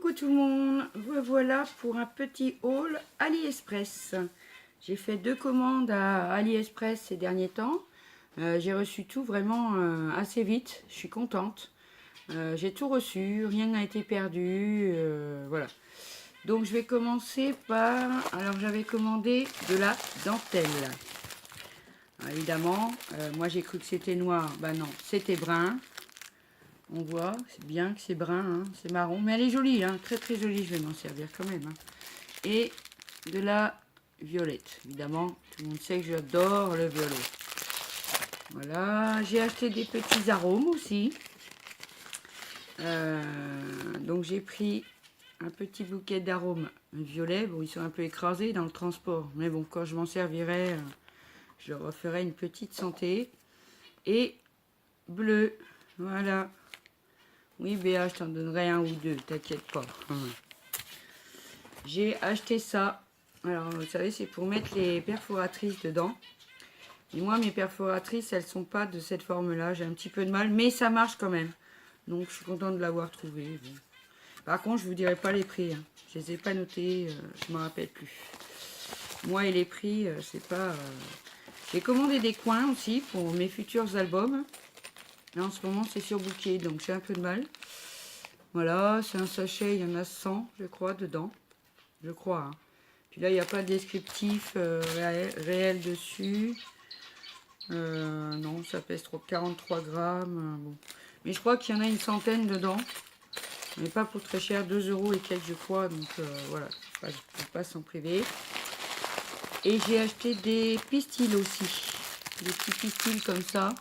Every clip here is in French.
Coucou tout le monde, voilà pour un petit haul AliExpress. J'ai fait 2 commandes à AliExpress ces derniers temps. J'ai reçu tout vraiment assez vite, je suis contente. J'ai tout reçu, rien n'a été perdu, voilà. Donc je vais commencer par, alors j'avais commandé de la dentelle. Évidemment, moi j'ai cru que c'était noir, bah non, c'était brun. On voit, c'est bien que c'est brun, hein, c'est marron, mais elle est jolie, hein, très très jolie, je vais m'en servir quand même. Hein. Et de la violette, évidemment, tout le monde sait que j'adore le violet. Voilà, j'ai acheté des petits arômes aussi. Donc j'ai pris un petit bouquet d'arômes violets. Bon, ils sont un peu écrasés dans le transport, mais bon, quand je m'en servirai, je referai une petite santé. Et bleu, voilà. Oui, Béa, je t'en donnerai un ou deux, t'inquiète pas. J'ai acheté ça. Alors, vous savez, c'est pour mettre les perforatrices dedans. Et moi, mes perforatrices, elles sont pas de cette forme-là. J'ai un petit peu de mal, mais ça marche quand même. Donc, je suis contente de l'avoir trouvé. Bon. Par contre, je vous dirai pas les prix. Hein. Je les ai pas notés, je me rappelle plus. Moi et les prix, c'est pas... J'ai commandé des coins aussi pour mes futurs albums. Là, en ce moment, c'est surbooké, donc j'ai un peu de mal. Voilà, c'est un sachet, il y en a 100, je crois, dedans. Je crois. Hein. Puis là, il n'y a pas de descriptif réel dessus. Non, ça pèse 43 grammes. Bon. Mais je crois qu'il y en a une centaine dedans. Mais pas pour très cher, 2 € et quelques, je crois. Donc voilà, je passe en privé. Et j'ai acheté des pistils aussi. Des petits pistils comme ça.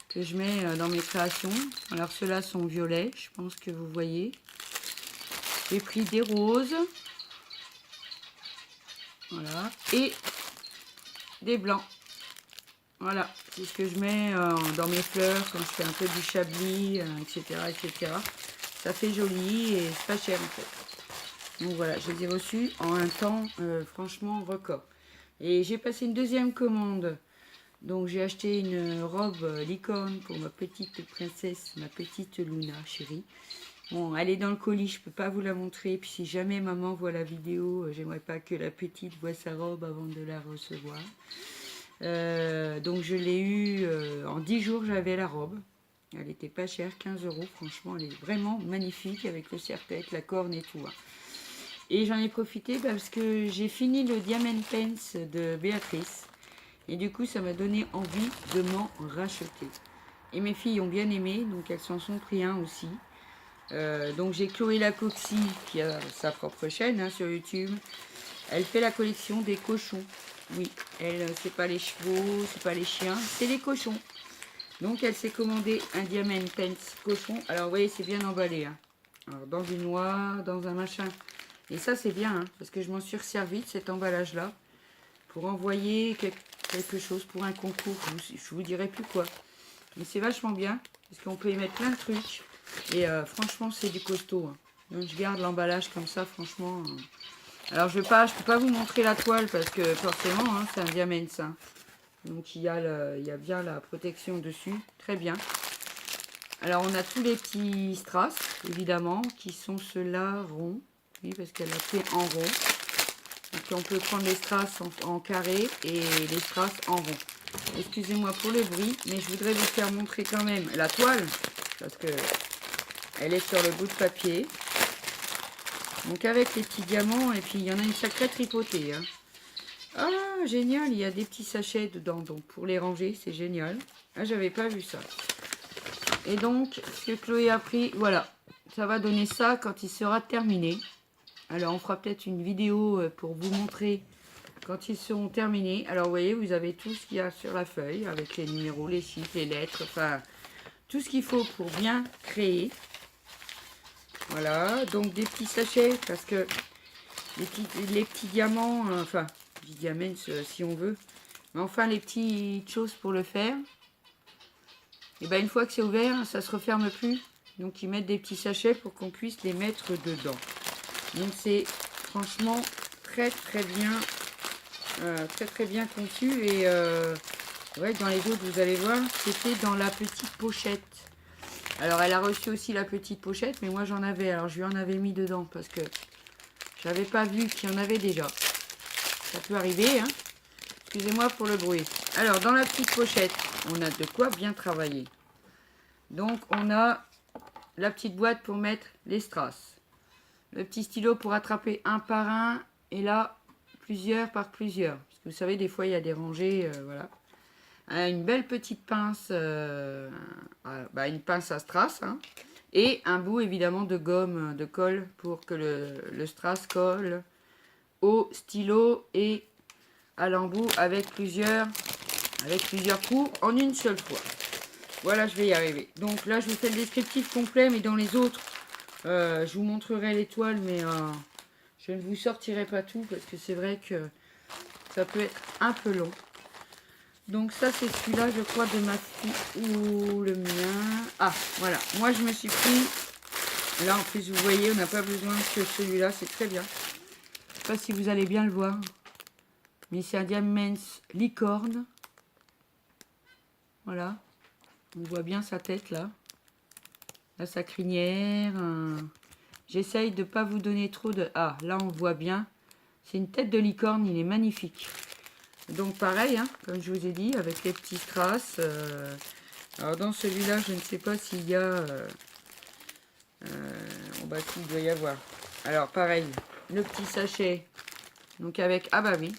Que je mets dans mes créations. Alors ceux-là sont violets, je pense que vous voyez. J'ai pris des roses. Voilà. Et des blancs. Voilà. C'est ce que je mets dans mes fleurs quand je fais un peu du chablis, etc., etc. Ça fait joli et c'est pas cher en fait. Donc voilà, je les ai reçus en un temps franchement record. Et j'ai passé une deuxième commande. Donc j'ai acheté une robe licorne pour ma petite princesse, ma petite Luna chérie. Bon, elle est dans le colis, je peux pas vous la montrer. Puis si jamais maman voit la vidéo, j'aimerais pas que la petite voie sa robe avant de la recevoir. Donc je l'ai eue en 10 jours, j'avais la robe. Elle était pas chère, 15 €. Franchement, elle est vraiment magnifique avec le serre-tête, la corne et tout. Hein. Et j'en ai profité parce que j'ai fini le Diamond Pence de Béatrice. Et du coup, ça m'a donné envie de m'en racheter. Et mes filles ont bien aimé, donc elles s'en sont pris un aussi. Donc j'ai Chloé Lacoxy, qui a sa propre chaîne hein, sur YouTube. Elle fait la collection des cochons. Oui, elle, c'est pas les chevaux, c'est pas les chiens, c'est les cochons. Donc elle s'est commandé un Diamond Pence cochon. Alors vous voyez, c'est bien emballé. Hein. Alors, dans du noir, dans un machin. Et ça, c'est bien, hein, parce que je m'en suis resservi de cet emballage-là. Pour envoyer quelque chose pour un concours, je vous dirai plus quoi. Mais c'est vachement bien, parce qu'on peut y mettre plein de trucs. Et franchement, c'est du costaud. Hein. Donc je garde l'emballage comme ça, franchement. Alors je peux pas vous montrer la toile, parce que forcément, hein, c'est un diamant ça. Donc il y a bien la protection dessus, très bien. Alors on a tous les petits strass, évidemment, qui sont ceux-là ronds. Oui, parce qu'elle a fait en rond. Donc on peut prendre les strass en carré et les strass en rond. Excusez-moi pour le bruit, mais je voudrais vous faire montrer quand même la toile, parce que elle est sur le bout de papier. Donc avec les petits diamants, et puis il y en a une sacrée tripotée. Hein. Ah, génial, il y a des petits sachets dedans, donc pour les ranger, c'est génial. Ah, j'avais pas vu ça. Et donc, ce que Chloé a pris, voilà, ça va donner ça quand il sera terminé. Alors, on fera peut-être une vidéo pour vous montrer quand ils seront terminés. Alors, vous voyez, vous avez tout ce qu'il y a sur la feuille, avec les numéros, les chiffres, les lettres, enfin, tout ce qu'il faut pour bien créer. Voilà, donc des petits sachets, parce que les petits diamants, enfin, les diamants si on veut, mais enfin, les petites choses pour le faire, et bien, une fois que c'est ouvert, ça se referme plus. Donc, ils mettent des petits sachets pour qu'on puisse les mettre dedans. Donc, c'est franchement très bien conçu. Et ouais, dans les autres, vous allez voir, c'était dans la petite pochette. Alors, elle a reçu aussi la petite pochette, mais moi, j'en avais. Alors, je lui en avais mis dedans parce que j'avais pas vu qu'il y en avait déjà. Ça peut arriver, hein. Excusez-moi pour le bruit. Alors, dans la petite pochette, on a de quoi bien travailler. Donc, on a la petite boîte pour mettre les strass. Le petit stylo pour attraper un par un. Et là, plusieurs par plusieurs. Parce que vous savez, des fois, il y a des rangées. Voilà. Une belle petite pince. Une pince à strass. Hein, et un bout, évidemment, de gomme, de colle pour que le strass colle au stylo et à l'embout avec plusieurs coups en une seule fois. Voilà, je vais y arriver. Donc là, je vous fais le descriptif complet, mais dans les autres, je vous montrerai l'étoile, mais je ne vous sortirai pas tout parce que c'est vrai que ça peut être un peu long. Donc ça, c'est celui-là, je crois, de ma fille ou le mien. Ah, voilà. Moi, je me suis pris... Là, en plus, vous voyez, on n'a pas besoin que celui-là, c'est très bien. Je ne sais pas si vous allez bien le voir. Mais c'est un Diamants licorne. Voilà. On voit bien sa tête, là. Là, sa crinière. J'essaye de ne pas vous donner trop de... Ah, là, on voit bien. C'est une tête de licorne, il est magnifique. Donc, pareil, hein, comme je vous ai dit, avec les petits strass. Alors, dans celui-là, je ne sais pas s'il y a... en bas, il doit y avoir. Alors, pareil, le petit sachet. Donc, avec... Ah bah oui,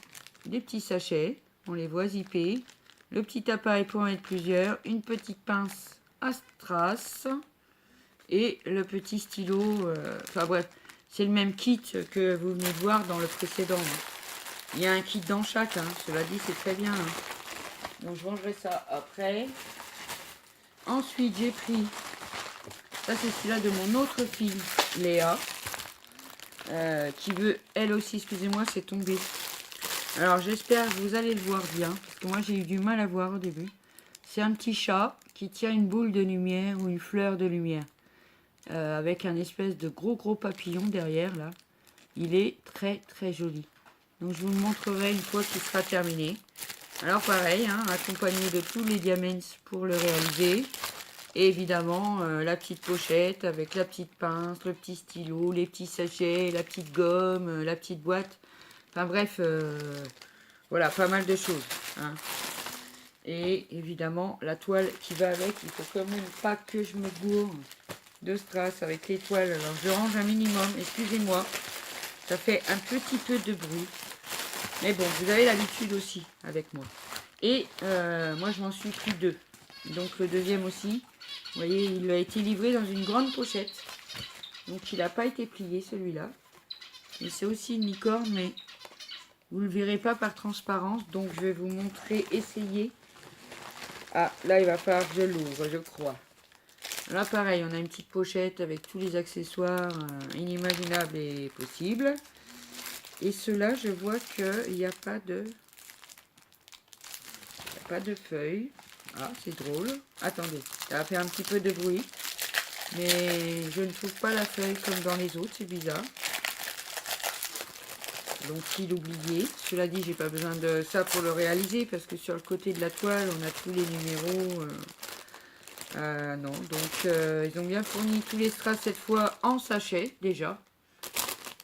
des petits sachets. On les voit zippés. Le petit appareil pour en mettre plusieurs. Une petite pince à strass. Et le petit stylo. Enfin bref, c'est le même kit que vous venez de voir dans le précédent. Il y a un kit dans chaque. Hein. Cela dit, c'est très bien. Hein. Donc je rangerai ça après. Ensuite, j'ai pris... Ça, c'est celui-là de mon autre fille, Léa. Qui veut, elle aussi, excusez-moi, c'est tombé. Alors, j'espère que vous allez le voir bien. Parce que moi, j'ai eu du mal à voir au début. C'est un petit chat qui tient une boule de lumière ou une fleur de lumière. Avec un espèce de gros papillon derrière, là. Il est très, très joli. Donc, je vous le montrerai une fois qu'il sera terminé. Alors, pareil, hein, accompagné de tous les diamants pour le réaliser. Et évidemment, la petite pochette avec la petite pince, le petit stylo, les petits sachets, la petite gomme, la petite boîte. Enfin bref, voilà, pas mal de choses. Hein. Et évidemment, la toile qui va avec. Il faut quand même pas que je me gourre de strass avec les toiles. Alors, je range un minimum. Excusez-moi, ça fait un petit peu de bruit. Mais bon, vous avez l'habitude aussi avec moi. Et moi, je m'en suis pris 2. Donc, le deuxième aussi. Vous voyez, il a été livré dans une grande pochette. Donc, il n'a pas été plié, celui-là. Et c'est aussi une licorne, mais vous ne le verrez pas par transparence. Donc, je vais vous montrer, essayer. Ah, là, il va falloir que je l'ouvre, je crois. Là, pareil, on a une petite pochette avec tous les accessoires inimaginables et possibles. Et ceux-là, je vois qu'il n'y a pas de... feuilles. Ah, c'est drôle. Attendez, ça va faire un petit peu de bruit. Mais je ne trouve pas la feuille comme dans les autres, c'est bizarre. Donc, il oublié. Cela dit, j'ai pas besoin de ça pour le réaliser parce que sur le côté de la toile, on a tous les numéros. Non, donc ils ont bien fourni tous les strass cette fois en sachet déjà.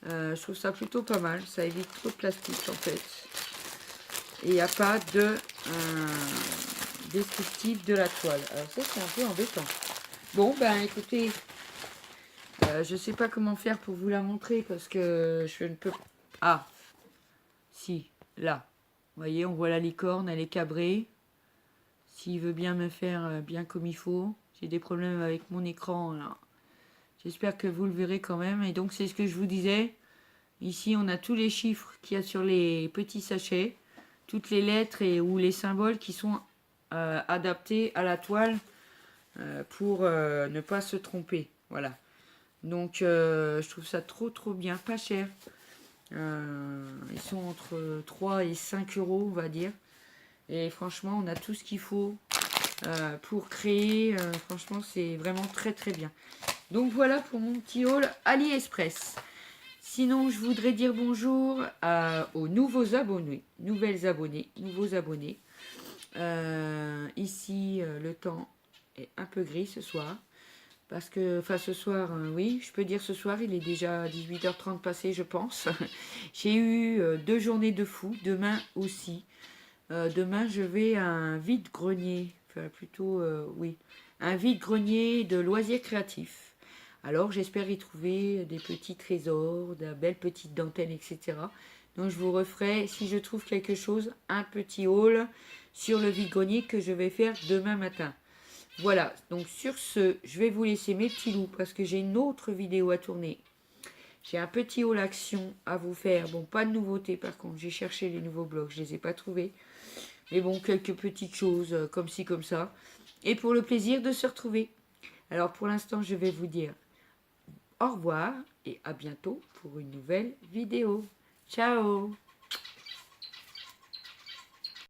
Je trouve ça plutôt pas mal. Ça évite trop de plastique en fait. Et il n'y a pas de descriptif de la toile. Alors ça, c'est un peu embêtant. Bon, ben écoutez, je sais pas comment faire pour vous la montrer parce que je ne peux... Ah, si, là. Vous voyez, on voit la licorne, elle est cabrée. S'il veut bien me faire bien comme il faut. J'ai des problèmes avec mon écran, là. J'espère que vous le verrez quand même. Et donc, c'est ce que je vous disais. Ici, on a tous les chiffres qu'il y a sur les petits sachets. Toutes les lettres ou les symboles qui sont adaptés à la toile pour ne pas se tromper. Voilà. Donc, je trouve ça trop bien. Pas cher. Ils sont entre 3 et 5 euros, on va dire. Et franchement, on a tout ce qu'il faut pour créer. Franchement, c'est vraiment très bien. Donc, voilà pour mon petit haul AliExpress. Sinon, je voudrais dire bonjour aux nouveaux abonnés, nouveaux abonnés. Ici, le temps est un peu gris ce soir. Parce que, enfin ce soir, oui, je peux dire ce soir, il est déjà 18h30 passé, je pense. J'ai eu 2 journées de fou, demain aussi. Demain, je vais à un vide-grenier, enfin plutôt, oui, un vide-grenier de loisirs créatifs. Alors, j'espère y trouver des petits trésors, de belles petites dentelles, etc. Donc, je vous referai, si je trouve quelque chose, un petit haul sur le vide-grenier que je vais faire demain matin. Voilà, donc sur ce, je vais vous laisser mes petits loups parce que j'ai une autre vidéo à tourner. J'ai un petit haul action à vous faire. Bon, pas de nouveautés par contre, j'ai cherché les nouveaux blogs, je ne les ai pas trouvés. Mais bon, quelques petites choses comme ci, comme ça. Et pour le plaisir de se retrouver. Alors pour l'instant, je vais vous dire au revoir et à bientôt pour une nouvelle vidéo. Ciao!